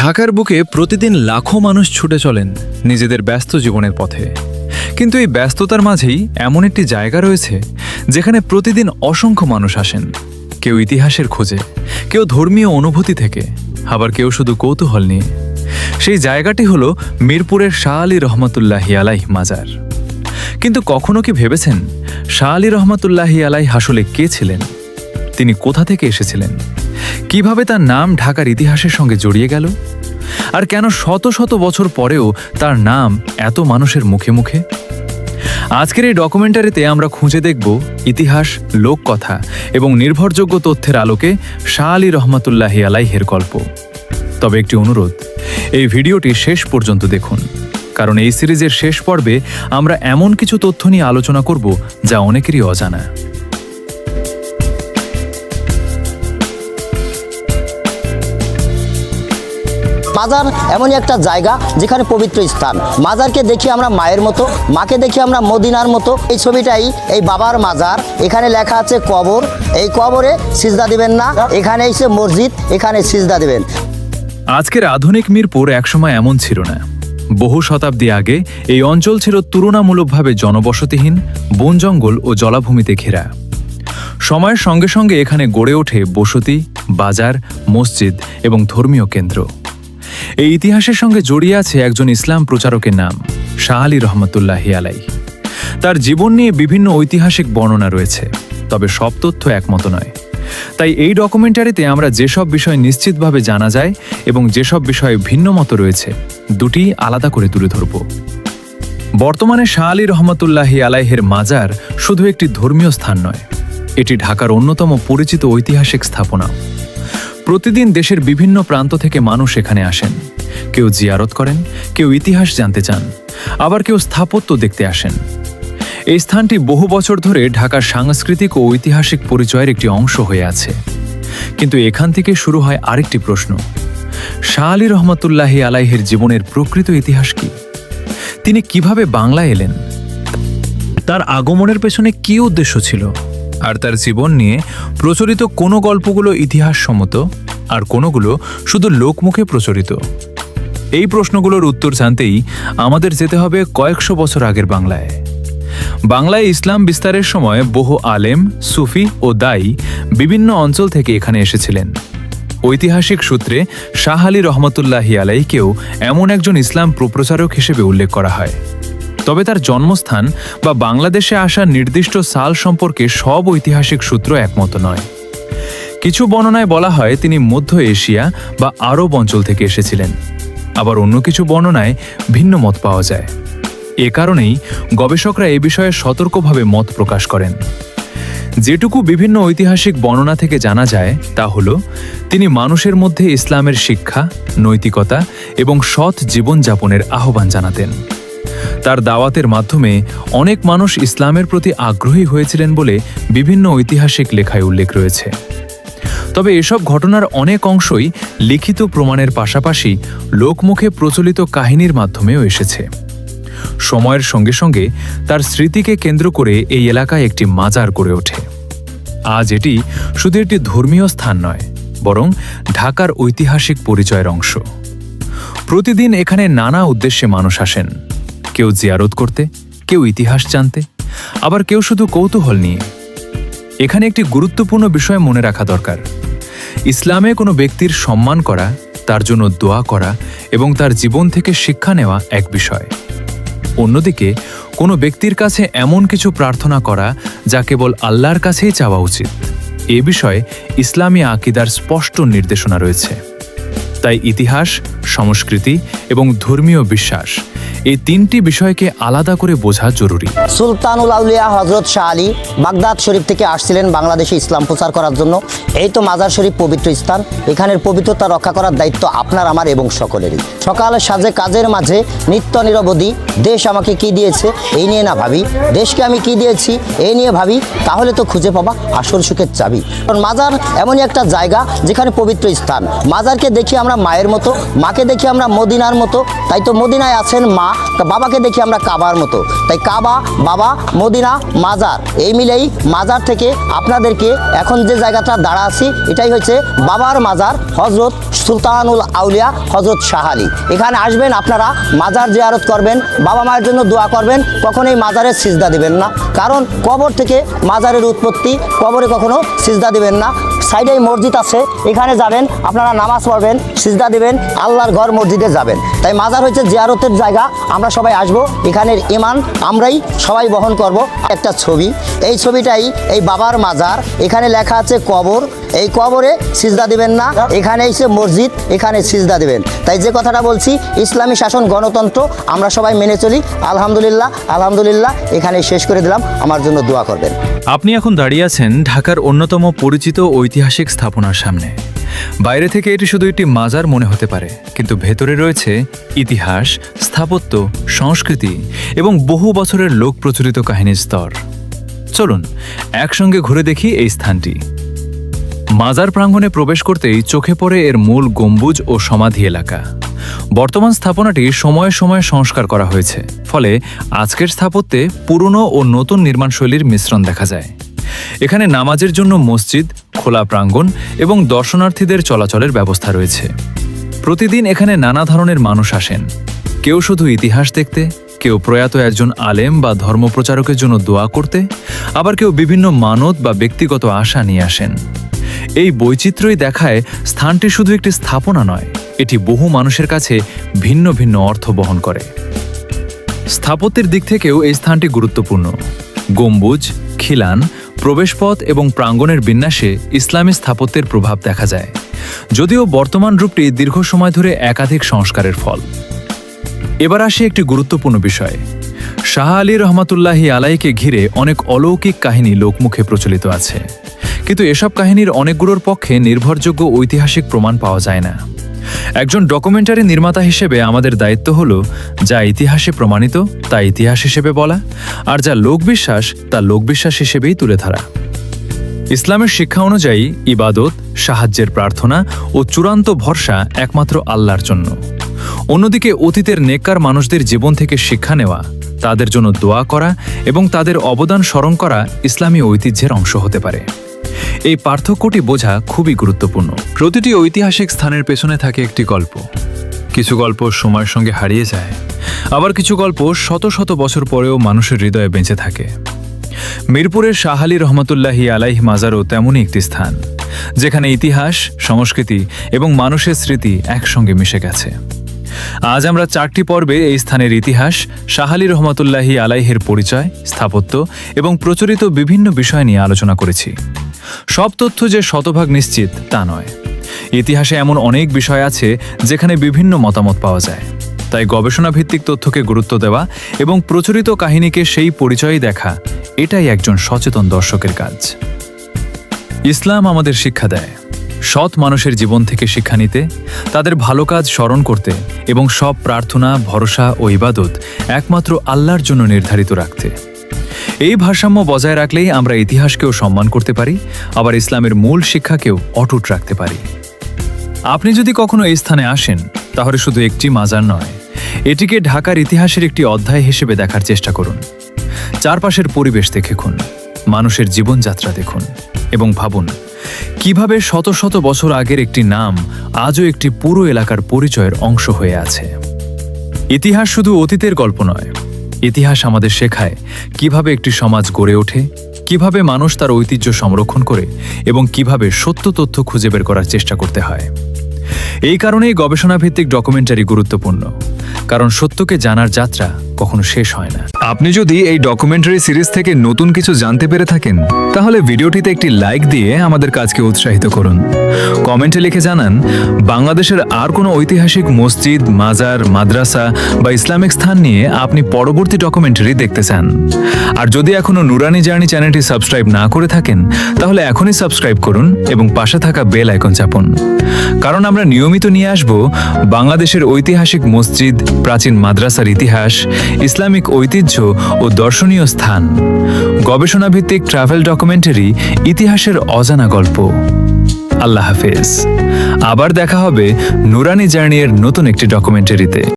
ঢাকার বুকে প্রতিদিন লাখো মানুষ ছুটে চলেন নিজেদের ব্যস্ত জীবনের পথে। কিন্তু এই ব্যস্ততার মাঝেই এমন একটি জায়গা রয়েছে যেখানে প্রতিদিন অসংখ্য মানুষ আসেন, কেউ ইতিহাসের খোঁজে, কেউ ধর্মীয় অনুভূতি থেকে, আবার কেউ শুধু কৌতূহল নিয়ে। সেই জায়গাটি হলো মিরপুরের শাহ আলী রহমতুল্লাহি আলাইহ মাজার। কিন্তু কখনো কি ভেবেছেন শাহ আলী রহমতুল্লাহি আলাইহ আসলে কে ছিলেন? তিনি কোথা থেকে এসেছিলেন? কিভাবে তার নাম ঢাকার ইতিহাসের সঙ্গে জড়িয়ে গেল? আর কেন শত শত বছর পরেও তার নাম এত মানুষের মুখে মুখে? আজকের এই ডকুমেন্টারিতে আমরা খুঁজে দেখব ইতিহাস, লোককথা এবং নির্ভরযোগ্য তথ্যের আলোকে শাহ আলী রহমতুল্লাহি আলাইহের গল্প। তবে একটি অনুরোধ, এই ভিডিওটি শেষ পর্যন্ত দেখুন, কারণ এই সিরিজের শেষ পর্বে আমরা এমন কিছু তথ্য নিয়ে আলোচনা করব যা অনেকেরই অজানা। মাজার এমনই একটা জায়গা যেখানে পবিত্র স্থান। মাজারকে দেখি আমরা মায়ের মতো, মাকে দেখি আমরা মদিনার মতো। এই ছবিটাই এই বাবার মাজার। এখানে লেখা আছে কবর, এই কবরে সিজদা দিবেন না, এখানে এসে মসজিদ, এখানে সিজদা দিবেন। আজকের আধুনিক মিরপুর একসময় এমন ছিল না। বহু শতাব্দী আগে এই অঞ্চল ছিল তুলনামূলকভাবে জনবসতিহীন, বন জঙ্গল ও জলাভূমিতে ঘেরা। সময়ের সঙ্গে সঙ্গে এখানে গড়ে ওঠে বসতি, বাজার, মসজিদ এবং ধর্মীয় কেন্দ্র। এই ইতিহাসের সঙ্গে জড়িয়ে আছে একজন ইসলাম প্রচারকের নাম শাহ আলী রহমতুল্লাহি আলাইহ। তার জীবন নিয়ে বিভিন্ন ঐতিহাসিক বর্ণনা রয়েছে, তবে সব তথ্য একমত নয়। তাই এই ডকুমেন্টারিতে আমরা যেসব বিষয় নিশ্চিতভাবে জানা যায় এবং যেসব বিষয়ে ভিন্ন মত রয়েছে, দুটি আলাদা করে তুলে ধরব। বর্তমানে শাহ আলী রহমতুল্লাহি আলাইহের মাজার শুধু একটি ধর্মীয় স্থান নয়, এটি ঢাকার অন্যতম পরিচিত ঐতিহাসিক স্থাপনা। প্রতিদিন দেশের বিভিন্ন প্রান্ত থেকে মানুষ এখানে আসেন। কেউ জিয়ারত করেন, কেউ ইতিহাস জানতে চান, আবার কেউ স্থাপত্য দেখতে আসেন। এই স্থানটি বহু বছর ধরে ঢাকার সাংস্কৃতিক ও ঐতিহাসিক পরিচয়ের একটি অংশ হয়ে আছে। কিন্তু এখান থেকে শুরু হয় আরেকটি প্রশ্ন: শাহ আলী রহমতুল্লাহি আলাইহের জীবনের প্রকৃত ইতিহাস কি? তিনি কিভাবে বাংলায় এলেন? তার আগমনের পেছনে কী উদ্দেশ্য ছিল? আর তার জীবন নিয়ে প্রচলিত কোনো গল্পগুলো ইতিহাসসম্মত, আর কোনোগুলো শুধু লোকমুখে প্রচলিত? এই প্রশ্নগুলোর উত্তর জানতেই আমাদের যেতে হবে কয়েকশো বছর আগের বাংলায়। বাংলায় ইসলাম বিস্তারের সময় বহু আলেম, সুফি ও দায়ী বিভিন্ন অঞ্চল থেকে এখানে এসেছিলেন। ঐতিহাসিক সূত্রে শাহ আলী রহমতুল্লাহি আলাইহকেও এমন একজন ইসলাম প্রচারক হিসেবে উল্লেখ করা হয়। তবে তার জন্মস্থান বা বাংলাদেশে আসার নির্দিষ্ট সাল সম্পর্কে সব ঐতিহাসিক সূত্র একমত নয়। কিছু বর্ণনায় বলা হয় তিনি মধ্য এশিয়া বা আরব অঞ্চল থেকে এসেছিলেন, আবার অন্য কিছু বর্ণনায় ভিন্ন মত পাওয়া যায়। এ কারণেই গবেষকরা এ বিষয়ে সতর্কভাবে মত প্রকাশ করেন। যেটুকু বিভিন্ন ঐতিহাসিক বর্ণনা থেকে জানা যায় তা হল, তিনি মানুষের মধ্যে ইসলামের শিক্ষা, নৈতিকতা এবং সৎ জীবনযাপনের আহ্বান জানাতেন। তার দাওয়াতের মাধ্যমে অনেক মানুষ ইসলামের প্রতি আগ্রহী হয়েছিলেন বলে বিভিন্ন ঐতিহাসিক লেখায় উল্লেখ রয়েছে। তবে এসব ঘটনার অনেক অংশই লিখিত প্রমাণের পাশাপাশি লোকমুখে প্রচলিত কাহিনীর মাধ্যমেও এসেছে। সময়ের সঙ্গে সঙ্গে তার স্মৃতিকে কেন্দ্র করে এই এলাকায় একটি মাজার গড়ে ওঠে। আজ এটি শুধু একটি ধর্মীয় স্থান নয়, বরং ঢাকার ঐতিহাসিক পরিচয়ের অংশ। প্রতিদিন এখানে নানা উদ্দেশ্যে মানুষ আসেন, কেউ জিয়ারত করতে, কেউ ইতিহাস জানতে, আবার কেউ শুধু কৌতূহল নিয়ে। এখানে একটি গুরুত্বপূর্ণ বিষয় মনে রাখা দরকার: ইসলামে কোনো ব্যক্তির সম্মান করা, তার জন্য দোয়া করা এবং তার জীবন থেকে শিক্ষা নেওয়া এক বিষয়। অন্যদিকে কোনো ব্যক্তির কাছে এমন কিছু প্রার্থনা করা যা কেবল আল্লাহর কাছেই চাওয়া উচিত, এ বিষয়ে ইসলামী আকিদার স্পষ্ট নির্দেশনা রয়েছে। তাই ইতিহাস, সংস্কৃতি এবং ধর্মীয় বিশ্বাস, এই তিনটি বিষয়কে আলাদা করে বোঝা জরুরি। সুলতানুল আউলিয়া হযরত শাহ আলী বাগদাদ শরীফ থেকে আসছিলেন বাংলাদেশে ইসলাম প্রচার করার জন্য। এই তো মাজার শরীফ পবিত্র স্থান, এখানের পবিত্রতা রক্ষা করার দায়িত্ব আপনার, আমার এবং সকলেরই। সকালে সাজে কাজের মাঝে নিত্য নিরবধি দেশ আমাকে কি দিয়েছে এই নিয়ে না ভাবি, দেশকে আমি কি দিয়েছি এই নিয়ে ভাবি, তাহলে তো খুঁজে পাবা আসল সুখের চাবি। কারণ মাজার এমনই একটা জায়গা যেখানে পবিত্র স্থান। মাজারকে দেখি আমরা মায়ের মতো, মাকে দেখি আমরা মদিনার মতো। তাই তো মদিনায় আছেন মা, বাবাকে দেখি আমরা কাবার মতো, তাই কাবা, বাবা, মদিনা, মাজার এই মিলেই মাজার থেকে আপনাদেরকে এখন যে জায়গাটা দাঁড়া আছি এটাই হচ্ছে বাবার মাজার, হজরত সুলতানুল আউলিয়া হজরত শাহ আলী। এখানে আসবেন, আপনারা মাজার জিয়ারত করবেন, বাবা মায়ের জন্য দোয়া করবেন, কখনোই মাজারে সিজদা দিবেন না, কারণ কবর থেকে মাজারের উৎপত্তি, কবরে কখনো সিজদা দিবেন না। সাইডেই মসজিদ আছে, এখানে যাবেন, আপনারা নামাজ পড়বেন, সিজদা দিবেন, আল্লাহর ঘর মসজিদে যাবেন। তাই মাজার হচ্ছে জিয়ারতের জায়গা, আমরা সবাই আসবো, এখানের ইমান আমরাই সবাই বহন করব। একটা ছবি, এই ছবিটাই এই বাবার মাজার, এখানে লেখা আছে কবর, এই কবরে সিজদা দিবেন না, এখানে এসে মসজিদ, এখানে সিজদা দিবেন। তাই যে কথাটা বলছি, ইসলামী শাসন গণতন্ত্র আমরা সবাই মেনে চলি। আলহামদুলিল্লাহ, আলহামদুলিল্লাহ, এখানে শেষ করে দিলাম, আমার জন্য দোয়া করবেন। আপনি এখন দাঁড়িয়ে আছেন ঢাকার অন্যতম পরিচিত ঐতিহাসিক স্থাপনার সামনে। বাইরে থেকে এটি শুধু একটি মাজার মনে হতে পারে, কিন্তু ভেতরে রয়েছে ইতিহাস, স্থাপত্য, সংস্কৃতি এবং বহু বছরের লোক প্রচলিত কাহিনীর স্তর। চলুন একসঙ্গে ঘুরে দেখি এই স্থানটি। মাজার প্রাঙ্গণে প্রবেশ করতেই চোখে পড়ে এর মূল গম্বুজ ও সমাধি এলাকা। বর্তমান স্থাপনাটি সময়ে সময়ে সংস্কার করা হয়েছে, ফলে আজকের স্থাপত্যে পুরনো ও নতুন নির্মাণশৈলীর মিশ্রণ দেখা যায়। এখানে নামাজের জন্য মসজিদ, খোলা প্রাঙ্গণ এবং দর্শনার্থীদের চলাচলের ব্যবস্থা রয়েছে। প্রতিদিন এখানে নানা ধরনের মানুষ আসেন, কেউ শুধু ইতিহাস দেখতে, কেউ প্রয়াত একজন আলেম বা ধর্মপ্রচারকের জন্য দোয়া করতে, আবার কেউ বিভিন্ন মানত বা ব্যক্তিগত আশা নিয়ে আসেন। এই বৈচিত্র্যই দেখায় স্থানটি শুধু একটি স্থাপনা নয়, এটি বহু মানুষের কাছে ভিন্ন ভিন্ন অর্থ বহন করে। স্থাপত্যের দিক থেকেও এই স্থানটি গুরুত্বপূর্ণ। গম্বুজ, খিলান, প্রবেশপথ এবং প্রাঙ্গণের বিন্যাসে ইসলামী স্থাপত্যের প্রভাব দেখা যায়, যদিও বর্তমান রূপটি দীর্ঘ সময় ধরে একাধিক সংস্কারের ফল। এবার আসে একটি গুরুত্বপূর্ণ বিষয়। শাহ আলী রহমাতুল্লাহি আলাইকে ঘিরে অনেক অলৌকিক কাহিনী লোকমুখে প্রচলিত আছে, কিন্তু এসব কাহিনীর অনেকগুলোর পক্ষে নির্ভরযোগ্য ঐতিহাসিক প্রমাণ পাওয়া যায় না। একজন ডকুমেন্টারি নির্মাতা হিসেবে আমাদের দায়িত্ব হলো যা ইতিহাসে প্রমাণিত তা ইতিহাস হিসেবে বলা, আর যা লোকবিশ্বাস তা লোকবিশ্বাস হিসেবেই তুলে ধরা। ইসলামের শিক্ষা অনুযায়ী ইবাদত, সাহায্যের প্রার্থনা ও চূড়ান্ত ভরসা একমাত্র আল্লাহর জন্য। অন্যদিকে অতীতের নেককার মানুষদের জীবন থেকে শিক্ষা নেওয়া, তাদের জন্য দোয়া করা এবং তাদের অবদান স্মরণ করা ইসলামী ঐতিহ্যের অংশ হতে পারে। এই পার্থক্যটি বোঝা খুবই গুরুত্বপূর্ণ। প্রতিটি ঐতিহাসিক স্থানের পেছনে থাকে একটি গল্প। কিছু গল্প সময়ের সঙ্গে হারিয়ে যায়, আবার কিছু গল্প শত শত বছর পরেও মানুষের হৃদয়ে বেঁচে থাকে। মিরপুরের শাহ আলী রহমতুল্লাহি আলাইহি মাজারও তেমনই একটি স্থান, যেখানে ইতিহাস, সংস্কৃতি এবং মানুষের স্মৃতি একসঙ্গে মিশে গেছে। আজ আমরা 4টি পর্বে এই স্থানের ইতিহাস, শাহ আলী রহমতুল্লাহি আলাইহির পরিচয়, স্থাপত্য এবং প্রচলিত বিভিন্ন বিষয় নিয়ে আলোচনা করেছি। সব তথ্য যে শতভাগ নিশ্চিত তা নয়। ইতিহাসে এমন অনেক বিষয় আছে যেখানে বিভিন্ন মতামত পাওয়া যায়, তাই গবেষণা ভিত্তিক তথ্যকে গুরুত্ব দেওয়া এবং প্রচলিত কাহিনীকে সেই পরিচয়ই দেখা, এটাই একজন সচেতন দর্শকের কাজ। ইসলাম আমাদের শিক্ষা দেয় সৎ মানুষের জীবন থেকে শিক্ষা নিতে, তাদের ভালো কাজ স্মরণ করতে এবং সব প্রার্থনা, ভরসা ও ইবাদত একমাত্র আল্লাহর জন্য নির্ধারিত রাখতে। এই ভারসাম্য বজায় রাখলেই আমরা ইতিহাসকেও সম্মান করতে পারি, আবার ইসলামের মূল শিক্ষাকেও অটুট রাখতে পারি। আপনি যদি কখনো এই স্থানে আসেন, তাহলে শুধু একটি মাজার নয়, এটিকে ঢাকার ইতিহাসের একটি অধ্যায় হিসেবে দেখার চেষ্টা করুন। চারপাশের পরিবেশ দেখুন, মানুষের জীবনযাত্রা দেখুন এবং ভাবুন কিভাবে শত শত বছর আগের একটি নাম আজও একটি পুরো এলাকার পরিচয়ের অংশ হয়ে আছে। ইতিহাস শুধু অতীতের গল্প নয়, ইতিহাস আমাদের শেখায় কিভাবে একটি সমাজ গড়ে ওঠে, কিভাবে মানুষ তার ঐতিহ্য সংরক্ষণ করে এবং কিভাবে সত্য তথ্য খুঁজে বের করার চেষ্টা করতে হয়। এই কারণেই গবেষণাভিত্তিক ডকুমেন্টারি গুরুত্বপূর্ণ, কারণ সত্যকে জানার যাত্রা কখনো শেষ হয় না। আপনি যদি এই ডকুমেন্টারি সিরিজ থেকে নতুন কিছু জানতে পেরে থাকেন, তাহলে ভিডিওটিতে একটি লাইক দিয়ে আমাদের কাজকে উৎসাহিত করুন। কমেন্টে লিখে জানান বাংলাদেশের আর কোনো ঐতিহাসিক মসজিদ, মাজার, মাদ্রাসা বা ইসলামিক স্থান নিয়ে আপনি পরবর্তী ডকুমেন্টারি দেখতে চান। আর যদি এখনো নুরানি জার্নি চ্যানেলটি সাবস্ক্রাইব না করে থাকেন, তাহলে এখনই সাবস্ক্রাইব করুন এবং পাশে থাকা বেল আইকন চাপুন, কারণ আমরা নিয়মিত নিয়ে আসব বাংলাদেশের ঐতিহাসিক মসজিদ, প্রাচীন মাদ্রাসার ইতিহাস, ইসলামিক ঐতিহ্য ও দর্শনীয় স্থান, গবেষণাভিত্তিক ট্রাভেল ডকুমেন্টারি, ইতিহাসের অজানা গল্প। আল্লাহ হাফেজ। আবার দেখা হবে নুরানি জার্নি এর নতুন একটি ডকুমেন্টারিতে।